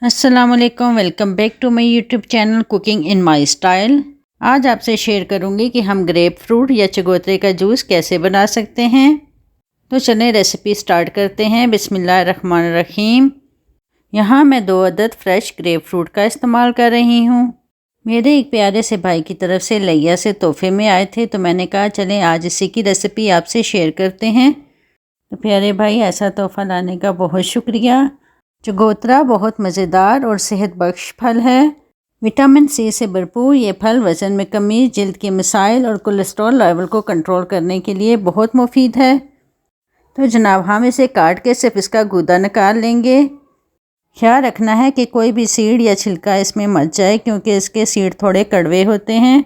अस्सलामुअलैकुम, welcome back to my YouTube channel cooking in my style. आज आपसे share करूंगी कि हम ग्रेप फ्रूट या चकोतरे का जूस कैसे बना सकते हैं। तो चलें रेसिपी स्टार्ट करते हैं। बिस्मिल्लाहिर्रहमानिर्रहीम। यहाँ मैं 2 अदद फ्रेश ग्रेप फ्रूट का इस्तेमाल कर रही हूँ। मेरे एक प्यारे से भाई की तरफ से लिया से तोहफे में आए थे, तो मैंने कहा चलें आज इसी की रेसिपी आपसे शेयर करते हैं। तो प्यारे भाई, ऐसा तोहफ़ा लाने का बहुत शुक्रिया। चकोतरा बहुत मज़ेदार और सेहत बख्श फल है। विटामिन सी से भरपूर ये फल वज़न में कमी, जल्द के मसाइल और कोलेस्ट्रॉल लेवल को कंट्रोल करने के लिए बहुत मुफीद है। तो जनाब, हम इसे काट के सिर्फ इसका गूदा निकाल लेंगे। ख्याल रखना है कि कोई भी सीड या छिलका इसमें मत जाए, क्योंकि इसके सीड थोड़े कड़वे होते हैं।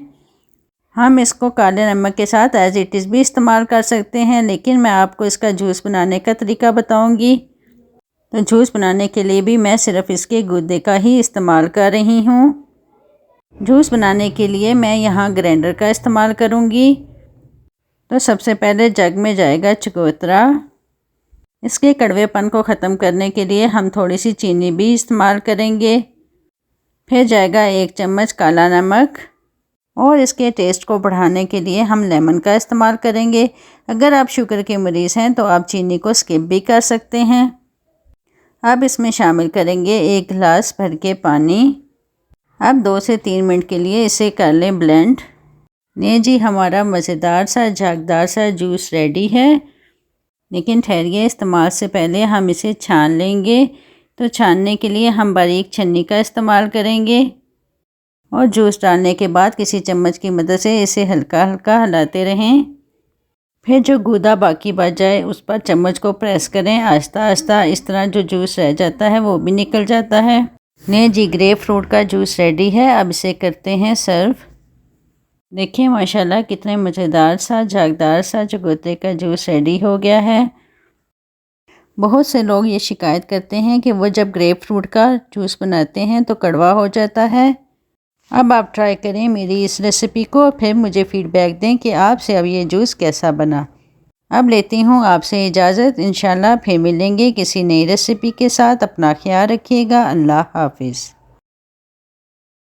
हम इसको काले नमक के साथ एज इट इज़ भी इस्तेमाल कर सकते हैं, लेकिन मैं आपको इसका जूस बनाने का तरीका बताऊंगी। तो जूस बनाने के लिए भी मैं सिर्फ इसके गूदे का ही इस्तेमाल कर रही हूँ। जूस बनाने के लिए मैं यहाँ ग्राइंडर का इस्तेमाल करूँगी। तो सबसे पहले जग में जाएगा चकोतरा। इसके कड़वेपन को ख़त्म करने के लिए हम थोड़ी सी चीनी भी इस्तेमाल करेंगे। फिर जाएगा 1 चम्मच काला नमक, और इसके टेस्ट को बढ़ाने के लिए हम लेमन का इस्तेमाल करेंगे। अगर आप शुगर के मरीज़ हैं तो आप चीनी को स्किप भी कर सकते हैं। अब इसमें शामिल करेंगे 1 गिलास भर के पानी। अब 2 से 3 मिनट के लिए इसे कर लें ब्लेंड। नहीं जी, हमारा मज़ेदार सा झागदार सा जूस रेडी है। लेकिन ठहरिए, इस्तेमाल से पहले हम इसे छान लेंगे। तो छानने के लिए हम बारीक छन्नी का इस्तेमाल करेंगे, और जूस डालने के बाद किसी चम्मच की मदद से इसे हल्का हल्का हिलाते रहें। फिर जो गूदा बाकी बच जाए उस पर चम्मच को प्रेस करें आहिस्ता आहिस्ता। इस तरह जो जूस रह जाता है वो भी निकल जाता है। नहीं जी, ग्रेप फ्रूट का जूस रेडी है। अब इसे करते हैं सर्व। देखिए माशाल्लाह कितने मज़ेदार सा झागदार सा चकोतरे का जूस रेडी हो गया है। बहुत से लोग ये शिकायत करते हैं कि वो जब ग्रेप फ्रूट का जूस बनाते हैं तो कड़वा हो जाता है। अब आप ट्राई करें मेरी इस रेसिपी को, फिर मुझे फ़ीडबैक दें कि आपसे अब ये जूस कैसा बना। अब लेती हूँ आपसे इजाज़त। इंशाल्लाह फिर मिलेंगे किसी नई रेसिपी के साथ। अपना ख्याल रखिएगा। अल्लाह हाफिज़।